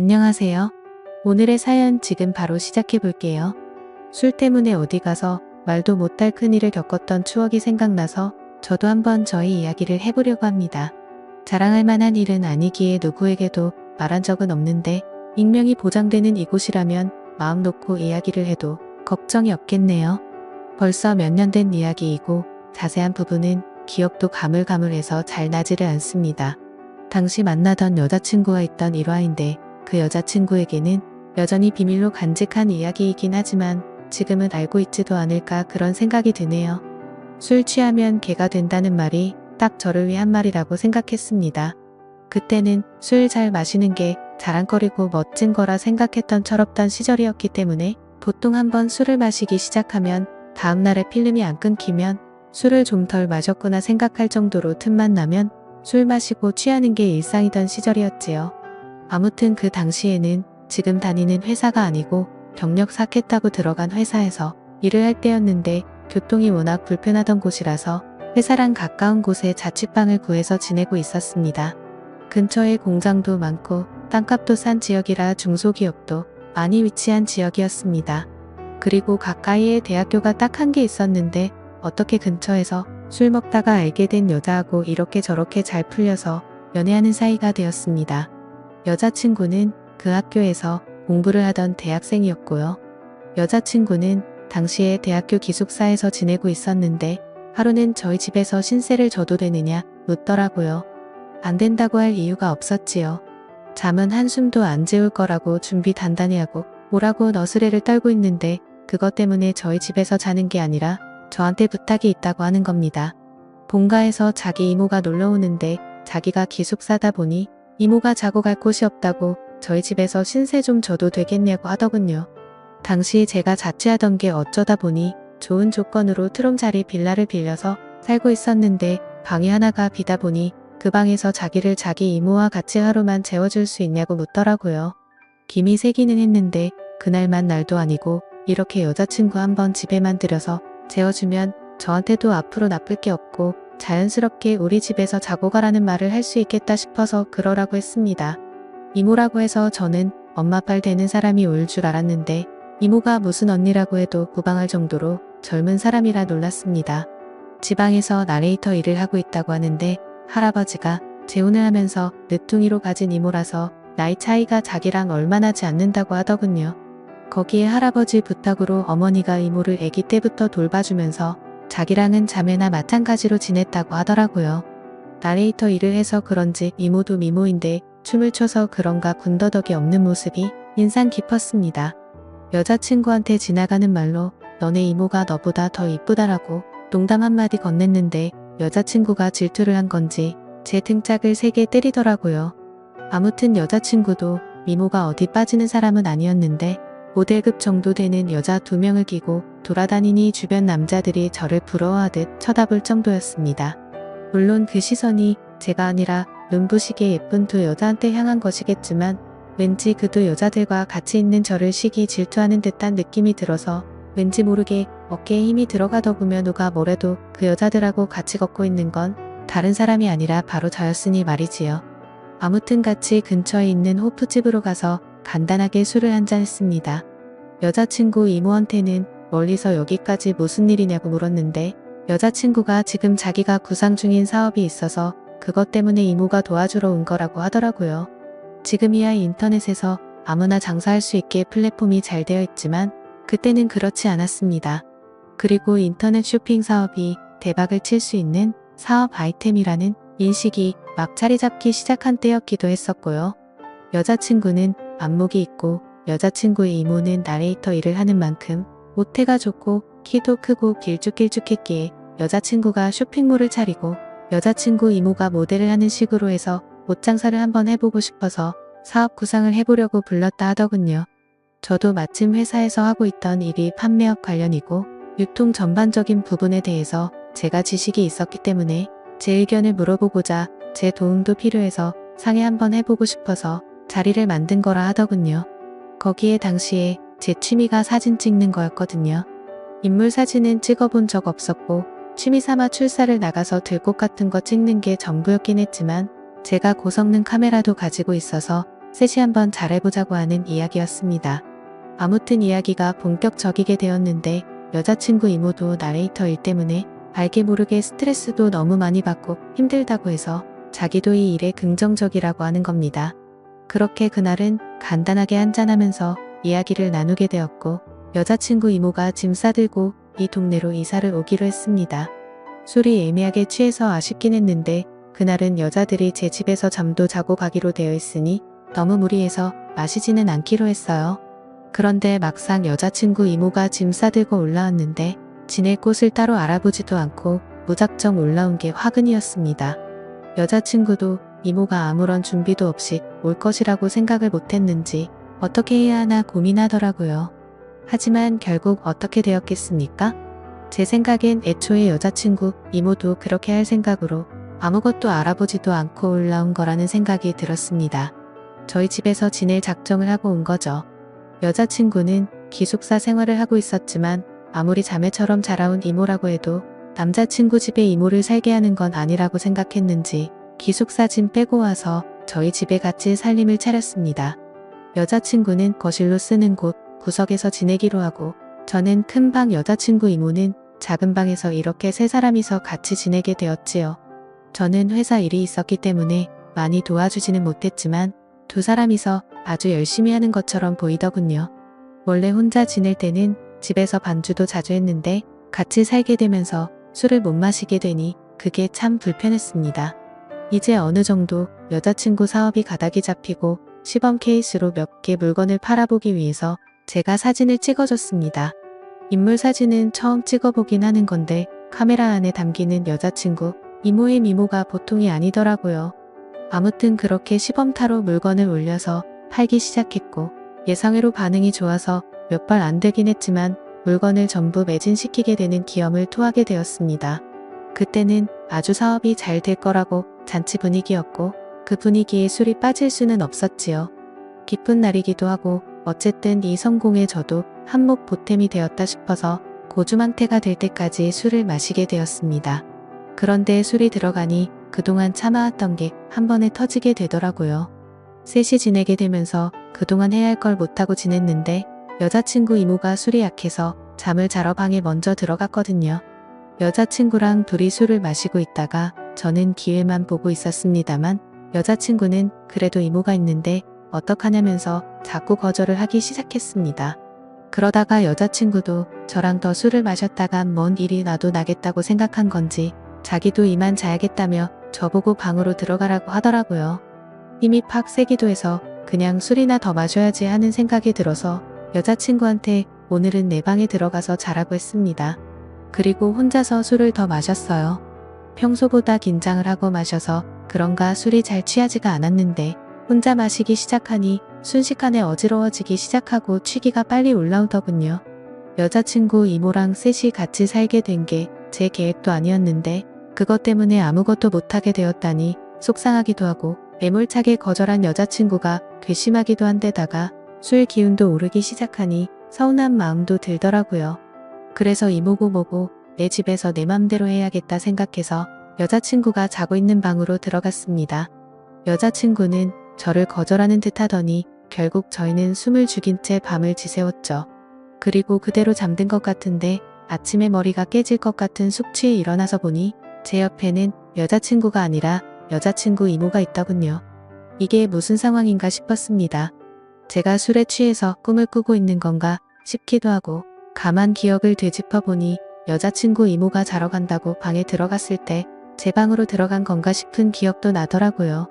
안녕하세요. 오늘의 사연 지금 바로 시작해 볼게요. 술 때문에 어디 가서 말도 못할 큰일을 겪었던 추억이 생각나서 저도 한번 저희 이야기를 해보려고 합니다. 자랑할 만한 일은 아니기에 누구에게도 말한 적은 없는데 익명이 보장되는 이곳이라면 마음 놓고 이야기를 해도 걱정이 없겠네요. 벌써 몇 년 된 이야기이고 자세한 부분은 기억도 가물가물해서 잘 나지를 않습니다. 당시 만나던 여자친구가 있던 일화인데 그 여자친구에게는 여전히 비밀로 간직한 이야기이긴 하지만 지금은 알고 있지도 않을까 그런 생각이 드네요. 술 취하면 개가 된다는 말이 딱 저를 위한 말이라고 생각했습니다. 그때는 술 잘 마시는 게 자랑거리고 멋진 거라 생각했던 철없던 시절이었기 때문에 보통 한번 술을 마시기 시작하면 다음날에 필름이 안 끊기면 술을 좀 덜 마셨구나 생각할 정도로 틈만 나면 술 마시고 취하는 게 일상이던 시절이었지요. 아무튼 그 당시에는 지금 다니는 회사가 아니고 경력 쌓겠다고 들어간 회사에서 일을 할 때였는데 교통이 워낙 불편하던 곳이라서 회사랑 가까운 곳에 자취방을 구해서 지내고 있었습니다. 근처에 공장도 많고 땅값도 싼 지역이라 중소기업도 많이 위치한 지역이었습니다. 그리고 가까이에 대학교가 딱 한 개 있었는데 어떻게 근처에서 술 먹다가 알게 된 여자하고 이렇게 저렇게 잘 풀려서 연애하는 사이가 되었습니다. 여자친구는 그 학교에서 공부를 하던 대학생이었고요. 여자친구는 당시에 대학교 기숙사에서 지내고 있었는데 하루는 저희 집에서 신세를 져도 되느냐 묻더라고요. 안 된다고 할 이유가 없었지요. 잠은 한숨도 안 재울 거라고 준비 단단히 하고 오라고 너스레를 떨고 있는데 그것 때문에 저희 집에서 자는 게 아니라 저한테 부탁이 있다고 하는 겁니다. 본가에서 자기 이모가 놀러 오는데 자기가 기숙사다 보니 이모가 자고 갈 곳이 없다고 저희 집에서 신세 좀 져도 되겠냐고 하더군요. 당시 제가 자취하던 게 어쩌다 보니 좋은 조건으로 트롬자리 빌라를 빌려서 살고 있었는데 방이 하나가 비다 보니 그 방에서 자기를 자기 이모와 같이 하루만 재워줄 수 있냐고 묻더라고요. 김이 새기는 했는데 그날만 날도 아니고 이렇게 여자친구 한번 집에만 들여서 재워주면 저한테도 앞으로 나쁠 게 없고 자연스럽게 우리 집에서 자고 가라는 말을 할 수 있겠다 싶어서 그러라고 했습니다. 이모라고 해서 저는 엄마 빨 되는 사람이 올 줄 알았는데 이모가 무슨 언니라고 해도 무방할 정도로 젊은 사람이라 놀랐습니다. 지방에서 나레이터 일을 하고 있다고 하는데 할아버지가 재혼을 하면서 늦둥이로 가진 이모라서 나이 차이가 자기랑 얼마 나지 않는다고 하더군요. 거기에 할아버지 부탁으로 어머니가 이모를 아기 때부터 돌봐주면서 자기랑은 자매나 마찬가지로 지냈다고 하더라고요. 나레이터 일을 해서 그런지 이모도 미모인데 춤을 춰서 그런가 군더더기 없는 모습이 인상 깊었습니다. 여자친구한테 지나가는 말로 너네 이모가 너보다 더 이쁘다라고 농담 한마디 건넸는데 여자친구가 질투를 한 건지 제 등짝을 세게 때리더라고요. 아무튼 여자친구도 미모가 어디 빠지는 사람은 아니었는데 모델급 정도 되는 여자 2명을 끼고 돌아다니니 주변 남자들이 저를 부러워하듯 쳐다볼 정도였습니다. 물론 그 시선이 제가 아니라 눈부시게 예쁜 두 여자한테 향한 것이겠지만 왠지 그 두 여자들과 같이 있는 저를 시기 질투하는 듯한 느낌이 들어서 왠지 모르게 어깨에 힘이 들어가더구며 누가 뭐래도 그 여자들하고 같이 걷고 있는 건 다른 사람이 아니라 바로 저였으니 말이지요. 아무튼 같이 근처에 있는 호프집으로 가서 간단하게 술을 한잔 했습니다. 여자친구 이모한테는 멀리서 여기까지 무슨 일이냐고 물었는데 여자친구가 지금 자기가 구상 중인 사업이 있어서 그것 때문에 이모가 도와주러 온 거라고 하더라고요. 지금이야 인터넷에서 아무나 장사할 수 있게 플랫폼이 잘 되어 있지만 그때는 그렇지 않았습니다. 그리고 인터넷 쇼핑 사업이 대박을 칠 수 있는 사업 아이템이라는 인식이 막 자리 잡기 시작한 때였기도 했었고요. 여자친구는 안목이 있고 여자친구의 이모는 나레이터 일을 하는 만큼 모태가 좋고 키도 크고 길쭉길쭉했기에 여자친구가 쇼핑몰을 차리고 여자친구 이모가 모델을 하는 식으로 해서 옷 장사를 한번 해보고 싶어서 사업 구상을 해보려고 불렀다 하더군요. 저도 마침 회사에서 하고 있던 일이 판매업 관련이고 유통 전반적인 부분에 대해서 제가 지식이 있었기 때문에 제 의견을 물어보고자 제 도움도 필요해서 상의 한번 해보고 싶어서 자리를 만든 거라 하더군요. 거기에 당시에 제 취미가 사진 찍는 거였거든요. 인물 사진은 찍어본 적 없었고 취미삼아 출사를 나가서 들꽃 같은 거 찍는 게 전부였긴 했지만 제가 고성능 카메라도 가지고 있어서 셋이 한번 잘해보자고 하는 이야기였습니다. 아무튼 이야기가 본격적이게 되었는데 여자친구 이모도 나레이터 일 때문에 알게 모르게 스트레스도 너무 많이 받고 힘들다고 해서 자기도 이 일에 긍정적이라고 하는 겁니다. 그렇게 그날은 간단하게 한잔하면서 이야기를 나누게 되었고 여자친구 이모가 짐 싸들고 이 동네로 이사를 오기로 했습니다. 술이 애매하게 취해서 아쉽긴 했는데 그날은 여자들이 제 집에서 잠도 자고 가기로 되어 있으니 너무 무리해서 마시지는 않기로 했어요. 그런데 막상 여자친구 이모가 짐 싸들고 올라왔는데 지낼 곳을 따로 알아보지도 않고 무작정 올라온 게 화근이었습니다. 여자친구도 이모가 아무런 준비도 없이 올 것이라고 생각을 못했는지 어떻게 해야 하나 고민하더라고요. 하지만 결국 어떻게 되었겠습니까? 제 생각엔 애초에 여자친구 이모도 그렇게 할 생각으로 아무것도 알아보지도 않고 올라온 거라는 생각이 들었습니다. 저희 집에서 지낼 작정을 하고 온 거죠. 여자친구는 기숙사 생활을 하고 있었지만 아무리 자매처럼 자라온 이모라고 해도 남자친구 집에 이모를 살게 하는 건 아니라고 생각했는지 기숙사 짐 빼고 와서 저희 집에 같이 살림을 차렸습니다. 여자친구는 거실로 쓰는 곳 구석에서 지내기로 하고 저는 큰 방, 여자친구 이모는 작은 방에서 이렇게 세 사람이서 같이 지내게 되었지요. 저는 회사 일이 있었기 때문에 많이 도와주지는 못했지만 두 사람이서 아주 열심히 하는 것처럼 보이더군요. 원래 혼자 지낼 때는 집에서 반주도 자주 했는데 같이 살게 되면서 술을 못 마시게 되니 그게 참 불편했습니다. 이제 어느 정도 여자친구 사업이 가닥이 잡히고 시범 케이스로 몇 개 물건을 팔아보기 위해서 제가 사진을 찍어줬습니다. 인물 사진은 처음 찍어보긴 하는 건데 카메라 안에 담기는 여자친구, 이모의 미모가 보통이 아니더라고요. 아무튼 그렇게 시범타로 물건을 올려서 팔기 시작했고 예상외로 반응이 좋아서 몇 발 안 되긴 했지만 물건을 전부 매진시키게 되는 기염을 토하게 되었습니다. 그때는 아주 사업이 잘 될 거라고 잔치 분위기였고 그 분위기에 술이 빠질 수는 없었지요. 기쁜 날이기도 하고 어쨌든 이 성공에 저도 한몫 보탬이 되었다 싶어서 고주망태가 될 때까지 술을 마시게 되었습니다. 그런데 술이 들어가니 그동안 참아왔던 게 한 번에 터지게 되더라고요. 셋이 지내게 되면서 그동안 해야 할 걸 못하고 지냈는데 여자친구 이모가 술이 약해서 잠을 자러 방에 먼저 들어갔거든요. 여자친구랑 둘이 술을 마시고 있다가 저는 기회만 보고 있었습니다만 여자친구는 그래도 이모가 있는데 어떡하냐면서 자꾸 거절을 하기 시작했습니다. 그러다가 여자친구도 저랑 더 술을 마셨다가 뭔 일이 나도 나겠다고 생각한 건지 자기도 이만 자야겠다며 저보고 방으로 들어가라고 하더라고요. 힘이 팍 세기도 해서 그냥 술이나 더 마셔야지 하는 생각이 들어서 여자친구한테 오늘은 내 방에 들어가서 자라고 했습니다. 그리고 혼자서 술을 더 마셨어요. 평소보다 긴장을 하고 마셔서 그런가 술이 잘 취하지가 않았는데 혼자 마시기 시작하니 순식간에 어지러워지기 시작하고 취기가 빨리 올라오더군요. 여자친구 이모랑 셋이 같이 살게 된 게 제 계획도 아니었는데 그것 때문에 아무것도 못하게 되었다니 속상하기도 하고 매몰차게 거절한 여자친구가 괘씸하기도 한데다가 술 기운도 오르기 시작하니 서운한 마음도 들더라고요. 그래서 이모고 뭐고 내 집에서 내 맘대로 해야겠다 생각해서 여자친구가 자고 있는 방으로 들어갔습니다. 여자친구는 저를 거절하는 듯 하더니 결국 저희는 숨을 죽인 채 밤을 지새웠죠. 그리고 그대로 잠든 것 같은데 아침에 머리가 깨질 것 같은 숙취에 일어나서 보니 제 옆에는 여자친구가 아니라 여자친구 이모가 있더군요. 이게 무슨 상황인가 싶었습니다. 제가 술에 취해서 꿈을 꾸고 있는 건가 싶기도 하고 가만 기억을 되짚어 보니 여자친구 이모가 자러 간다고 방에 들어갔을 때 제 방으로 들어간 건가 싶은 기억도 나더라고요.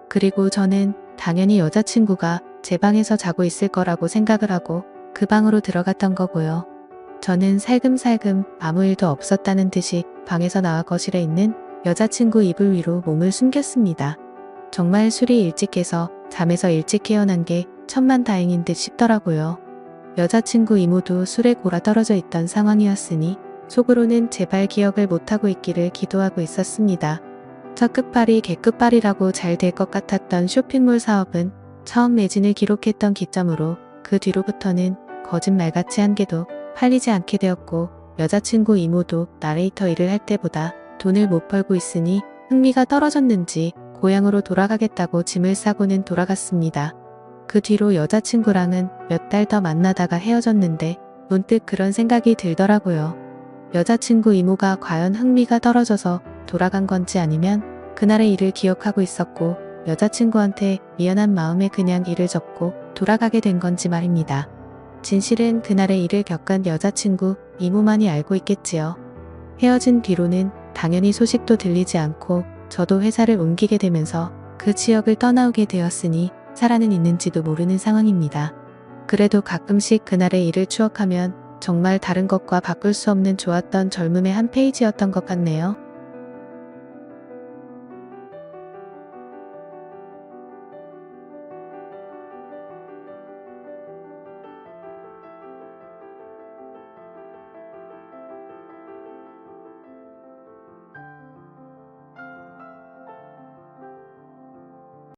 그리고 저는 당연히 여자친구가 제 방에서 자고 있을 거라고 생각을 하고 그 방으로 들어갔던 거고요. 저는 살금살금 아무 일도 없었다는 듯이 방에서 나와 거실에 있는 여자친구 이불 위로 몸을 숨겼습니다. 정말 술이 일찍 깨서 잠에서 일찍 깨어난 게 천만다행인 듯 싶더라고요. 여자친구 이모도 술에 골아떨어져 있던 상황이었으니 속으로는 제발 기억을 못하고 있기를 기도하고 있었습니다. 첫 끝발이 개끝발이라고 잘 될 것 같았던 쇼핑몰 사업은 처음 매진을 기록했던 기점으로 그 뒤로부터는 거짓말같이 한 개도 팔리지 않게 되었고 여자친구 이모도 나레이터 일을 할 때보다 돈을 못 벌고 있으니 흥미가 떨어졌는지 고향으로 돌아가겠다고 짐을 싸고는 돌아갔습니다. 그 뒤로 여자친구랑은 몇 달 더 만나다가 헤어졌는데 문득 그런 생각이 들더라고요. 여자친구 이모가 과연 흥미가 떨어져서 돌아간 건지 아니면 그날의 일을 기억하고 있었고 여자친구한테 미안한 마음에 그냥 일을 접고 돌아가게 된 건지 말입니다. 진실은 그날의 일을 겪은 여자친구 이모만이 알고 있겠지요. 헤어진 뒤로는 당연히 소식도 들리지 않고 저도 회사를 옮기게 되면서 그 지역을 떠나오게 되었으니 살아는 있는지도 모르는 상황입니다. 그래도 가끔씩 그날의 일을 추억하면 정말 다른 것과 바꿀 수 없는 좋았던 젊음의 한 페이지였던 것 같네요.